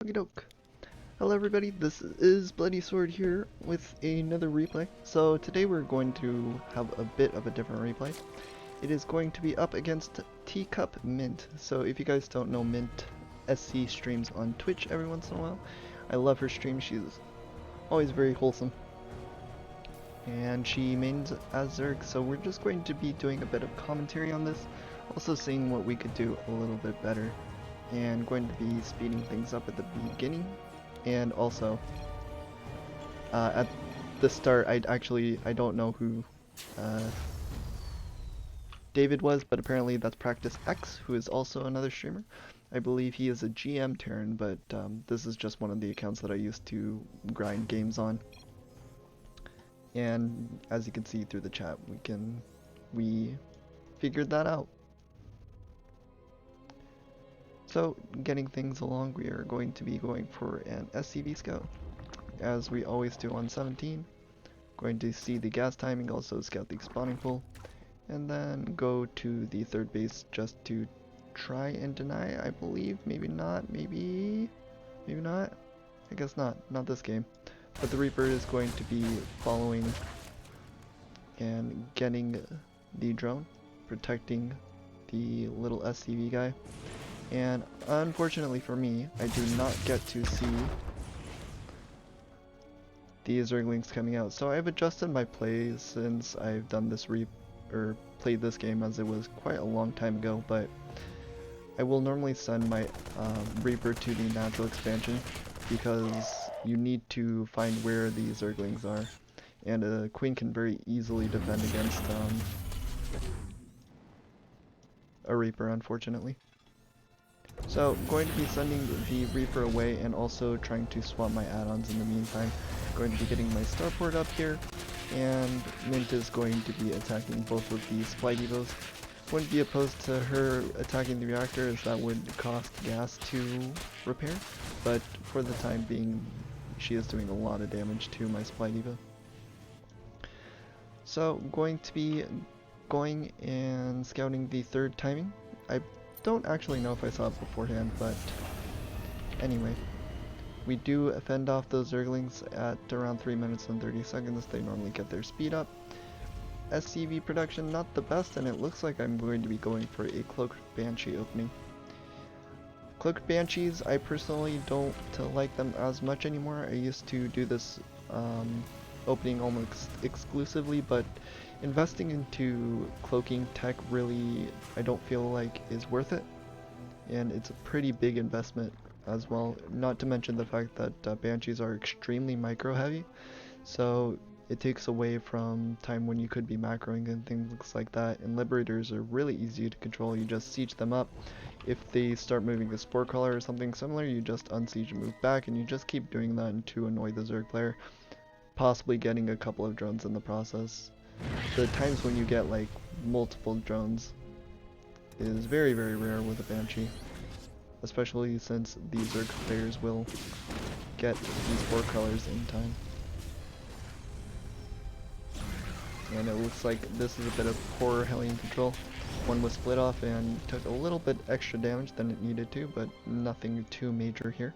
Okie doke. Hello everybody, this is Bloody Sword here with another replay. So today we're going to have a bit of a different replay. It is going to be up against Teacup Mint. So if you guys don't know, MintSC streams on Twitch every once in a while. I love her stream, she's always very wholesome. And she mains as Zerg, so we're just going to be doing a bit of commentary on this. Also seeing what we could do a little bit better. And going to be speeding things up at the beginning. And also, at the start, I don't know who David was, but apparently that's Practice X, who is also another streamer. I believe he is a GM Terran, but this is just one of the accounts that I used to grind games on. And as you can see through the chat, we figured that out. So, getting things along, we are going to be going for an SCV scout, as we always do on 17. Going to see the gas timing, also scout the spawning pool, and then go to the third base just to try and deny, I believe. Maybe not, maybe not. I guess not this game. But the Reaper is going to be following and getting the drone, protecting the little SCV guy. And unfortunately for me, I do not get to see the Zerglings coming out. So I've adjusted my play since I've done this played this game, as it was quite a long time ago. But I will normally send my Reaper to the natural expansion, because you need to find where the Zerglings are, and a Queen can very easily defend against a Reaper, unfortunately. So, going to be sending the Reaper away and also trying to swap my add-ons in the meantime. Going to be getting my starport up here, and Mint is going to be attacking both of the Supply Depots. Wouldn't be opposed to her attacking the reactor, as that would cost gas to repair, but for the time being, she is doing a lot of damage to my Supply Depot. So, going to be going and scouting the third timing. I don't actually know if I saw it beforehand, but anyway, we do fend off those Zerglings at around 3 minutes and 30 seconds. They normally get their speed up. SCV production not the best, and it looks like I'm going to be going for a Cloaked Banshee opening. Cloaked Banshees, I personally don't like them as much anymore. I used to do this opening almost exclusively, but investing into cloaking tech really, I don't feel like is worth it, and it's a pretty big investment as well, not to mention the fact that Banshees are extremely micro heavy, so it takes away from time when you could be macroing and things like that. And Liberators are really easy to control. You just siege them up. If they start moving a Spore Crawler or something similar, you just unsiege and move back, and you just keep doing that to annoy the Zerg player, possibly getting a couple of drones in the process. The times when you get like multiple drones is very, very rare with a Banshee, especially since the Zerg players will get these Spore Crawlers in time. And it looks like this is a bit of poor Hellion control. One was split off and took a little bit extra damage than it needed to, but nothing too major here.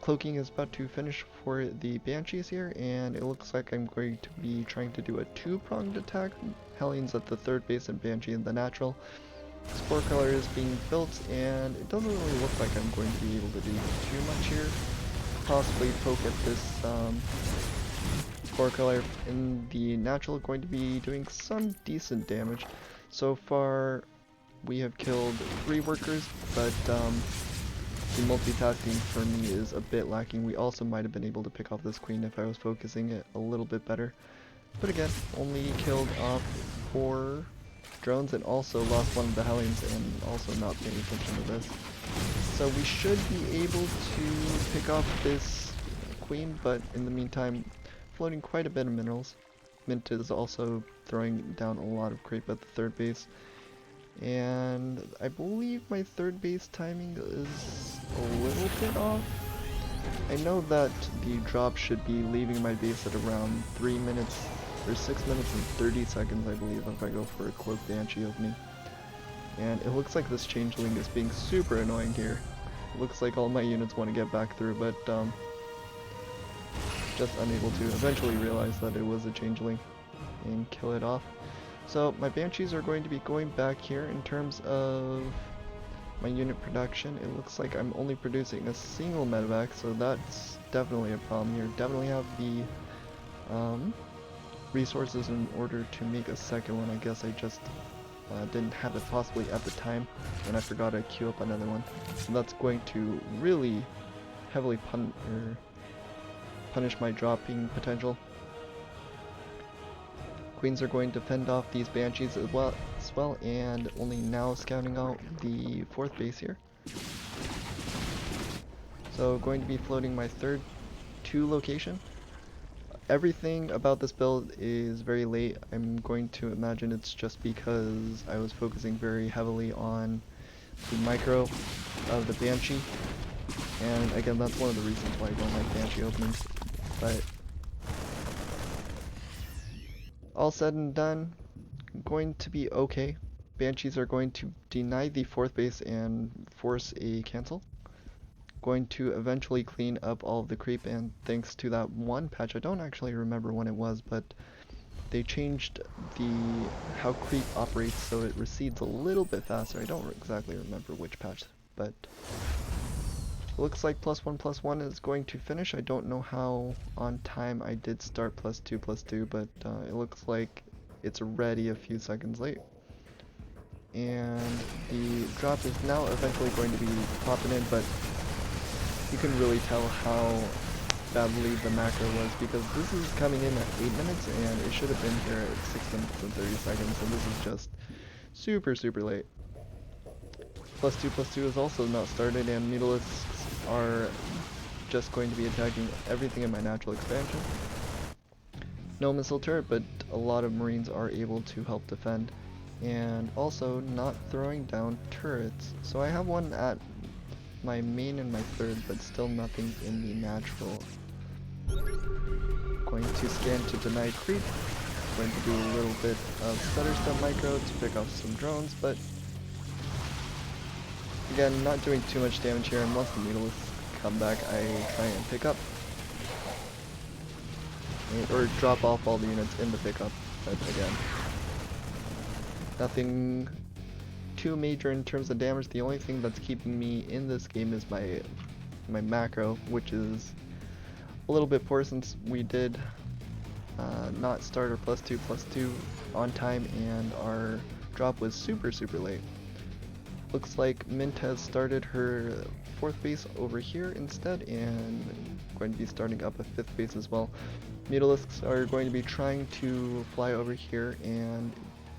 Cloaking is about to finish for the Banshees here, and it looks like I'm going to be trying to do a two-pronged attack. Hellions at the third base and Banshee in the natural. Spore Color is being built, and it doesn't really look like I'm going to be able to do too much here. Possibly poke at this Spore Color in the natural, going to be doing some decent damage. So far, we have killed 3 workers, but the multitasking for me is a bit lacking. We also might have been able to pick off this queen if I was focusing it a little bit better. But again, only killed off 4 drones and also lost one of the Hellions, and also not paying attention to this. So we should be able to pick off this queen, but in the meantime, floating quite a bit of minerals. Mint is also throwing down a lot of creep at the third base. And I believe my third base timing is a little bit off. I know that the drop should be leaving my base at around 3 minutes or 6 minutes and 30 seconds, I believe, if I go for a Cloaked Banshee opening. And it looks like this changeling is being super annoying here. Looks like all my units want to get back through, but just unable to. Eventually realize that it was a changeling and kill it off. So my Banshees are going to be going back here. In terms of my unit production, it looks like I'm only producing a single medevac, so that's definitely a problem here. Definitely have the resources in order to make a second one. I guess I just didn't have it possibly at the time, and I forgot to queue up another one. So that's going to really heavily punish my dropping potential. Queens are going to fend off these Banshees as well, and only now scouting out the 4th base here. So going to be floating my third 2 location. Everything about this build is very late. I'm going to imagine it's just because I was focusing very heavily on the micro of the Banshee. And again, that's one of the reasons why I don't like Banshee openings. But all said and done, going to be okay. Banshees are going to deny the 4th base and force a cancel. Going to eventually clean up all of the creep, and thanks to that one patch, I don't actually remember when it was, but they changed how creep operates so it recedes a little bit faster. I don't exactly remember which patch, but it looks like +1/+1 is going to finish. I don't know how on time I did start +2/+2, but it looks like it's already a few seconds late. And the drop is now eventually going to be popping in, but you can really tell how badly the macro was, because this is coming in at 8 minutes and it should have been here at 6 minutes and 30 seconds, so this is just super late. +2/+2 is also not started, and Needleless are just going to be attacking everything in my natural expansion. No missile turret, but a lot of Marines are able to help defend, and also not throwing down turrets. So I have one at my main and my 3rd, but still nothing in the natural. Going to scan to deny creep. Going to do a little bit of stutter step micro to pick off some drones, but again, not doing too much damage here, and once the Needleless come back, I try and pick up. Or drop off all the units in the pickup, but again, nothing too major in terms of damage. The only thing that's keeping me in this game is my macro, which is a little bit poor since we did not start our +2/+2 on time, and our drop was super late. Looks like Mint has started her 4th base over here instead, and going to be starting up a 5th base as well. Needleless are going to be trying to fly over here, and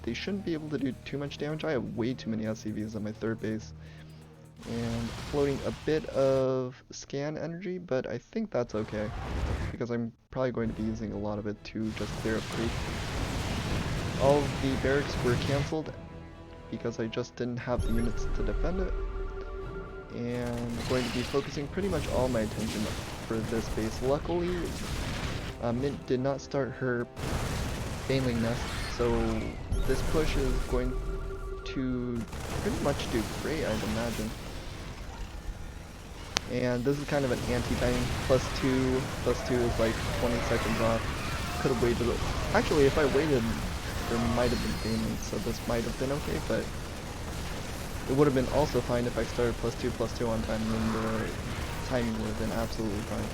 they shouldn't be able to do too much damage. I have way too many SCVs on my 3rd base, and floating a bit of scan energy, but I think that's okay, because I'm probably going to be using a lot of it to just clear up creep. All of the barracks were cancelled because I just didn't have the units to defend it, and I'm going to be focusing pretty much all my attention for this base. Luckily, Mint did not start her Baneling nest, so this push is going to pretty much do great, I'd imagine. And this is kind of an anti-timing. +2/+2 is like 20 seconds off. Could have waited. Actually, if I waited, there might have been Baneling, so this might have been okay, but it would have been also fine if I started +2/+2 on time, and then the timing would have been absolutely fine.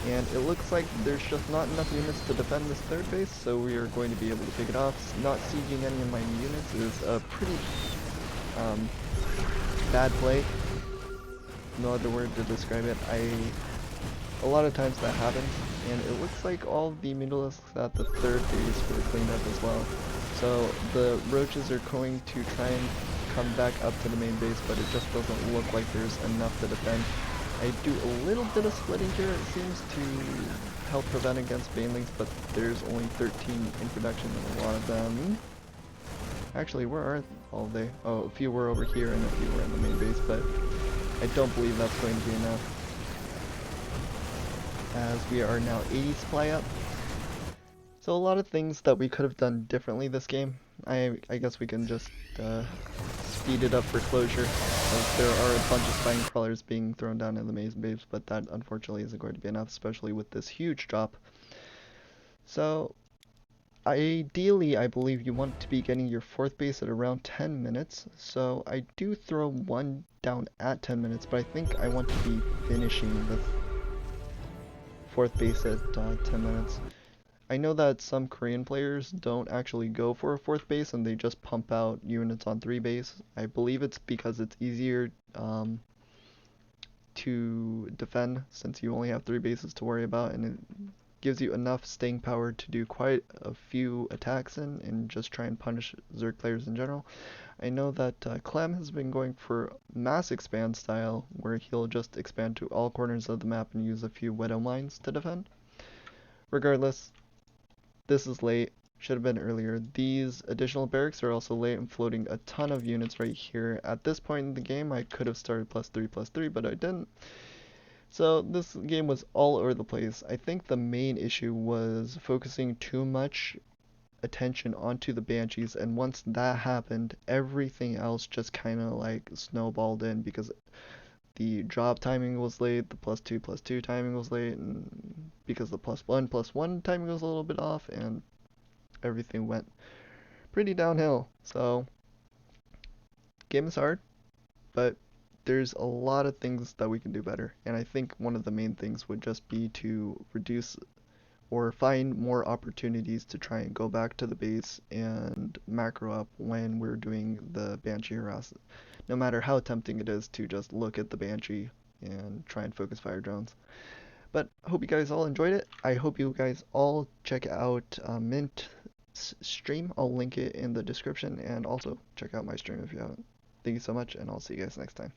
And it looks like there's just not enough units to defend this 3rd base, so we are going to be able to pick it off. Not sieging any of my units is a pretty bad play. No other word to describe it. A lot of times that happens, and it looks like all the Needleless at the 3rd base were cleaned up as well. So the roaches are going to try and come back up to the main base, but it just doesn't look like there's enough to defend. I do a little bit of splitting here, it seems, to help prevent against Banelings, but there's only 13 in production, and a lot of them... Actually, where are all they? Oh, a few were over here and a few were in the main base, but I don't believe that's going to be enough, as we are now 80 supply up. So a lot of things that we could have done differently this game. I guess we can just speeded up for closure, as there are a bunch of spine crawlers being thrown down in the maze babes, but that unfortunately isn't going to be enough, especially with this huge drop. So ideally, I believe you want to be getting your 4th base at around 10 minutes, so I do throw one down at 10 minutes, but I think I want to be finishing the 4th base at 10 minutes. I know that some Korean players don't actually go for a 4th base and they just pump out units on 3 base. I believe it's because it's easier to defend since you only have 3 bases to worry about, and it gives you enough staying power to do quite a few attacks in and just try and punish Zerg players in general. I know that Clem has been going for mass expand style, where he'll just expand to all corners of the map and use a few widow mines to defend. Regardless, this is late, should have been earlier. These additional barracks are also late. I'm floating a ton of units right here. At this point in the game, I could have started +3/+3, but I didn't. So this game was all over the place. I think the main issue was focusing too much attention onto the Banshees, and once that happened, everything else just kind of like snowballed in, because the drop timing was late, the +2/+2 timing was late, and because the +1/+1 timing was a little bit off, and everything went pretty downhill. So game is hard, but there's a lot of things that we can do better, and I think one of the main things would just be to reduce or find more opportunities to try and go back to the base and macro up when we're doing the Banshee harass. No matter how tempting it is to just look at the Banshee and try and focus fire drones. But I hope you guys all enjoyed it. I hope you guys all check out Mint stream. I'll link it in the description, and also check out my stream if you haven't. Thank you so much, and I'll see you guys next time.